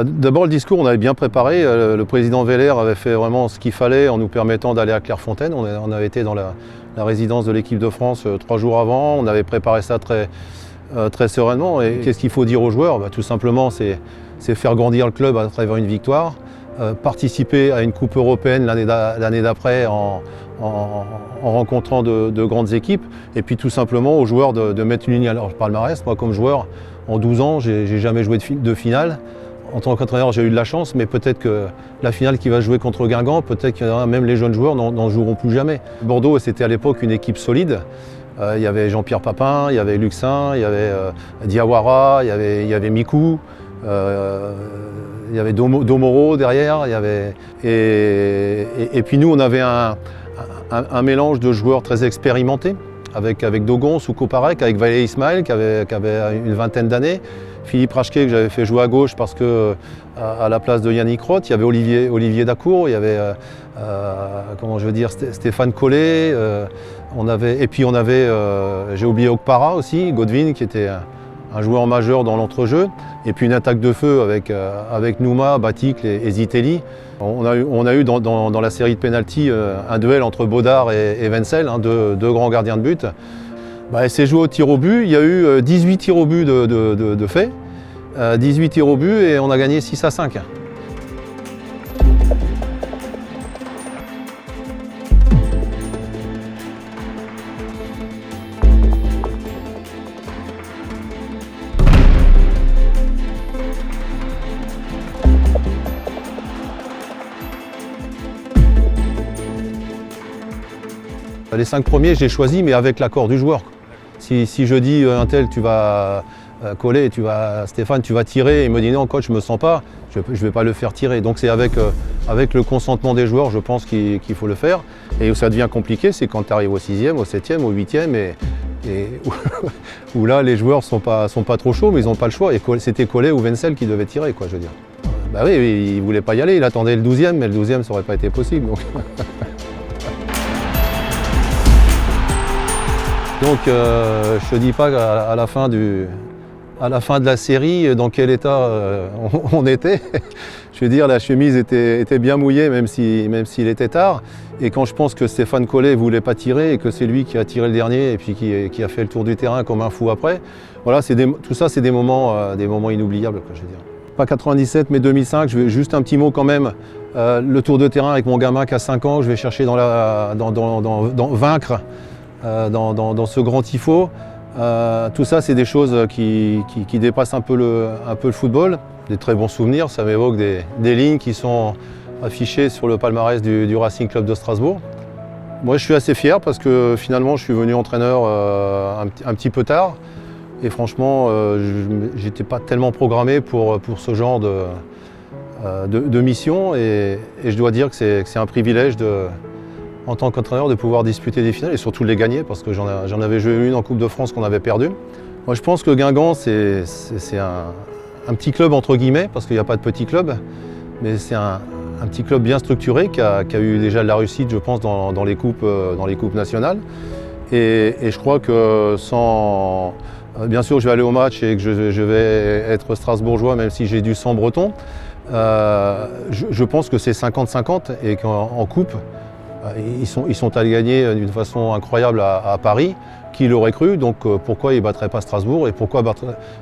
D'abord, le discours, on avait bien préparé. Le président Veller avait fait vraiment ce qu'il fallait en nous permettant d'aller à Clairefontaine. On avait été dans la résidence de l'équipe de France 3 jours avant. On avait préparé ça très sereinement. Et qu'est-ce qu'il faut dire aux joueurs? Tout simplement, c'est faire grandir le club à travers une victoire, participer à une coupe européenne l'année d'après en rencontrant de grandes équipes. Et puis tout simplement aux joueurs de mettre une ligne à leur palmarès. Moi, comme joueur, en 12 ans, j'ai jamais joué de finale. En tant qu'entraîneur, j'ai eu de la chance, mais peut-être que la finale qui va jouer contre Guingamp, peut-être que même les jeunes joueurs n'en joueront plus jamais. Bordeaux, c'était à l'époque une équipe solide. Il y avait Jean-Pierre Papin, il y avait Luxin, il y avait Diawara, il y avait Mikou, il y avait Domoro derrière. Et puis nous, on avait un mélange de joueurs très expérimentés, avec Dogon, Soukoparek, avec Valé Ismaël, qui avait une vingtaine d'années. Philippe Rachke, que j'avais fait jouer à gauche parce que à la place de Yannick Roth, il y avait Olivier Dacour, il y avait Stéphane Collet, et puis on avait, j'ai oublié Okpara aussi, Godwin, qui était un joueur majeur dans l'entrejeu, et puis une attaque de feu avec Nouma, Baticle et Zitelli. On a eu dans la série de pénalty un duel entre Baudard et Wenzel, deux grands gardiens de but. C'est joué au tir au but. Il y a eu 18 tirs au but de fait, 18 tirs au but et on a gagné 6-5. Les 5 premiers, j'ai choisi, mais avec l'accord du joueur. Si je dis un tel, tu vas coller, Stéphane, tu vas tirer, et il me dit non, coach, je ne me sens pas, je ne vais pas le faire tirer. Donc c'est avec le consentement des joueurs, je pense qu'il faut le faire. Et où ça devient compliqué, c'est quand tu arrives au 6e, au 7e, au 8e, où là, les joueurs sont pas trop chauds, mais ils n'ont pas le choix. Et c'était Collet ou Wenzel qui devait tirer, quoi, je veux dire. Oui, il ne voulait pas y aller, il attendait le 12e, mais le 12e, ça n'aurait pas été possible. Donc je ne te dis pas à la fin de la série dans quel état on était. Je veux dire, la chemise était bien mouillée même s'il était tard. Et quand je pense que Stéphane Collet ne voulait pas tirer et que c'est lui qui a tiré le dernier et puis qui a fait le tour du terrain comme un fou après, voilà, tout ça c'est des moments inoubliables, quoi, je veux dire. Pas 97 mais 2005, je vais juste un petit mot quand même. Le tour de terrain avec mon gamin qui a 5 ans, je vais chercher dans vaincre. Dans ce grand tifo, tout ça c'est des choses qui dépassent un peu le football. Des très bons souvenirs, ça m'évoque des lignes qui sont affichées sur le palmarès du Racing Club de Strasbourg. Moi je suis assez fier parce que finalement je suis venu entraîneur un petit peu tard et franchement j'étais pas tellement programmé pour ce genre de mission et je dois dire que c'est un privilège en tant qu'entraîneur de pouvoir disputer des finales et surtout de les gagner parce que j'en avais joué une en Coupe de France qu'on avait perdue. Moi je pense que Guingamp c'est un petit club entre guillemets parce qu'il n'y a pas de petit club, mais c'est un petit club bien structuré qui a eu déjà de la réussite je pense dans les coupes nationales et je crois que bien sûr je vais aller au match et que je vais être strasbourgeois même si j'ai du sang breton, je pense que c'est 50-50 et qu'en coupe ils sont allés gagner d'une façon incroyable à Paris. Qui l'aurait cru? Donc pourquoi ils ne battraient pas Strasbourg? Et pourquoi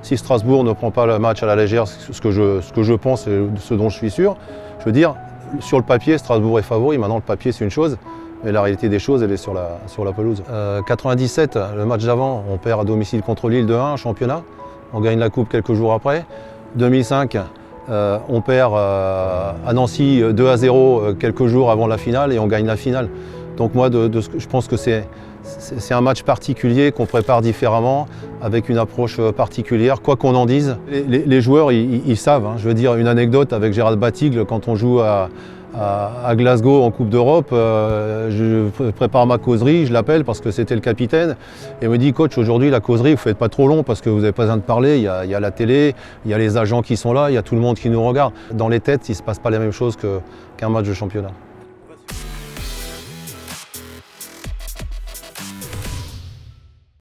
si Strasbourg ne prend pas le match à la légère, ce que je pense et ce dont je suis sûr, je veux dire, sur le papier, Strasbourg est favori. Maintenant, le papier, c'est une chose, mais la réalité des choses, elle est sur la pelouse. 97, le match d'avant, on perd à domicile contre Lille 2-1 en championnat. On gagne la coupe quelques jours après. 2005, on perd à Nancy 2-0 quelques jours avant la finale et on gagne la finale. Donc moi, je pense que c'est un match particulier qu'on prépare différemment, avec une approche particulière, quoi qu'on en dise. Les joueurs, ils savent. Je veux dire, une anecdote avec Gérald Batigle, quand on joue à Glasgow en Coupe d'Europe, je prépare ma causerie, je l'appelle parce que c'était le capitaine, et il me dit « Coach, aujourd'hui la causerie, vous ne faites pas trop long parce que vous n'avez pas besoin de parler, il y a la télé, il y a les agents qui sont là, il y a tout le monde qui nous regarde. » Dans les têtes, il ne se passe pas la même chose qu'un match de championnat.